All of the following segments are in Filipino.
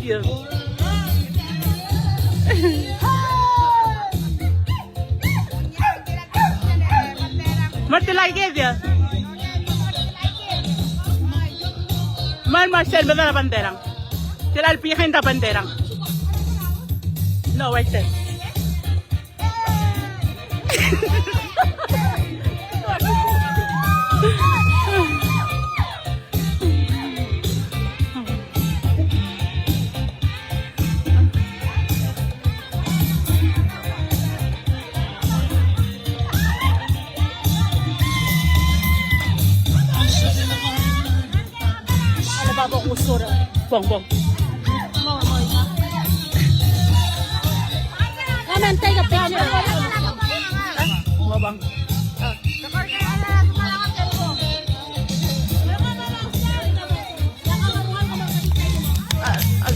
you. What do I give you? Man, Marcel, ba na banderang? Sila alpihin na banderang. No, wait there. Bong, bong. Come and take a picture. Bang.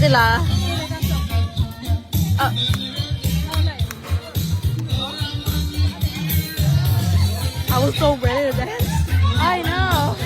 Sila. I was so ready to dance. I know.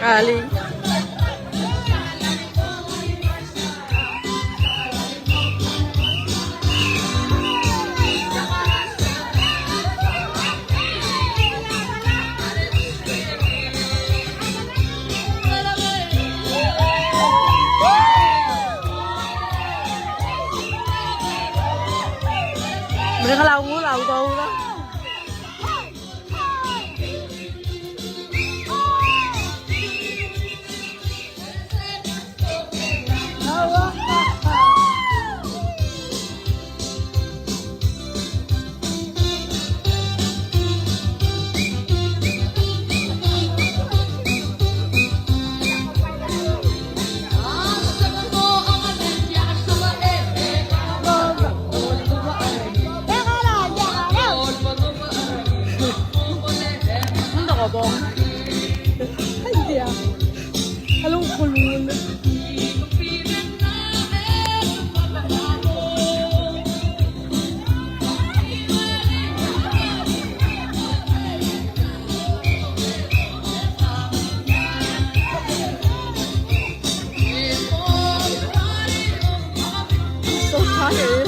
Ali. bobong. Hindi ah. Alam ko kulungan na. So tired.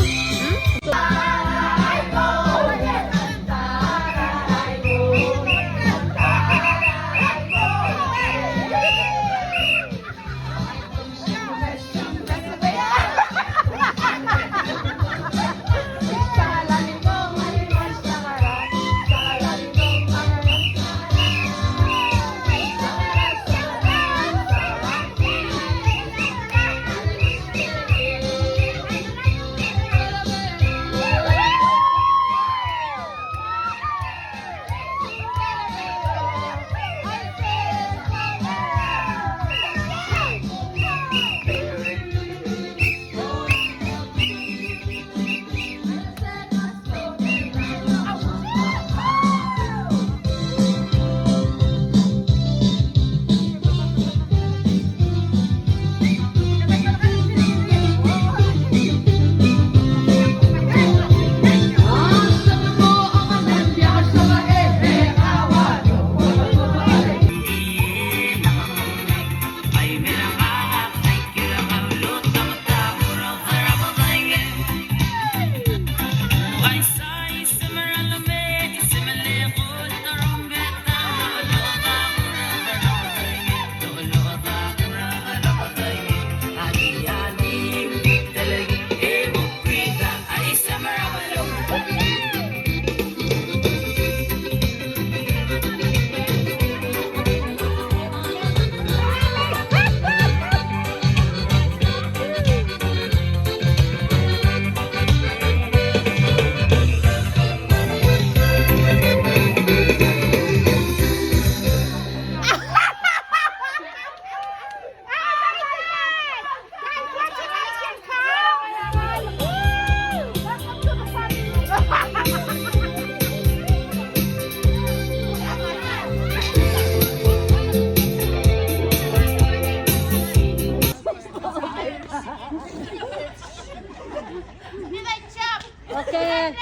Okay.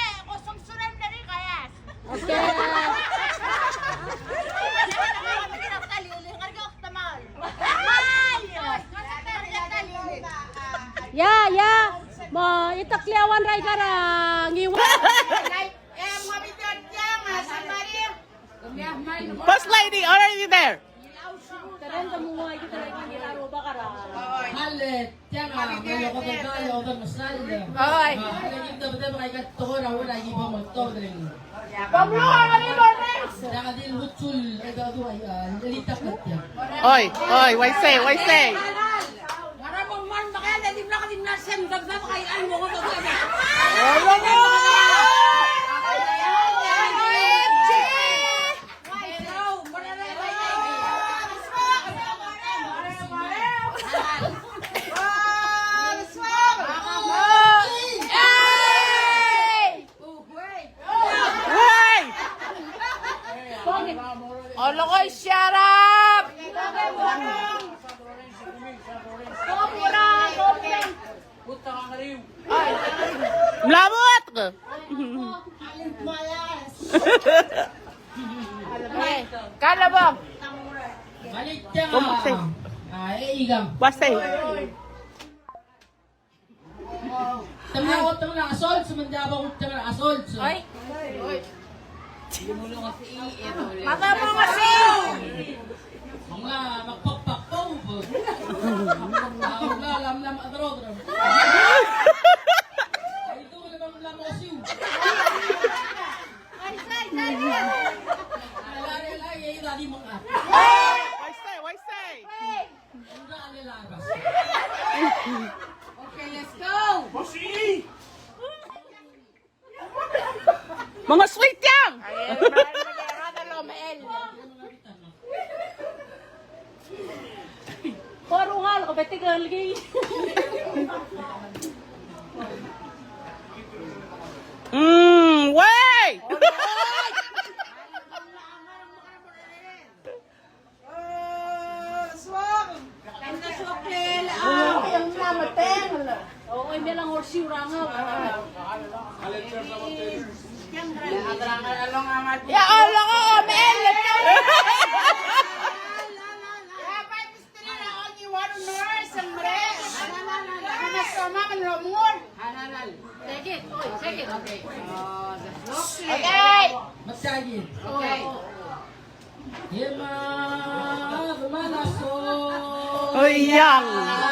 Okay. Ya. Mo itakliawan ray karang iwan. First lady, already there. Terenda mo ay kita lagi gilaro ba karang. Halit, tiyan nga, may ko tayo o masal. Hoy. Lagi daw daw kay to ra wala gi pa mo to dring. Pablo, ano ba next? Daga din hutsul ay daw ay lita kat ya. Oy, why say? Para mong man bakaya dali na kadin na sem dagdag kay an mo ko to. Olokoy, shut up! Mlabot! Kalabang! Halit tiyan Kumasay. nga. Ay igam. Wasay. Tamna ko tang asol sumanda ba ko tang asol. Ay. Mata mo kasi! Mga magpakpakpaw po. Mga lam adro. Ay ito ko naman lam ko siyo. Ay, tadi mo ka. Why say? Hindi ka nilabas. Okay, let's go. Mga sweet yan! Paro nga ka betigal gi. Way! along amat. Ya Allah ko, men! Okay! Magsagin. Okay. Hima, Armaluuk. Iyong!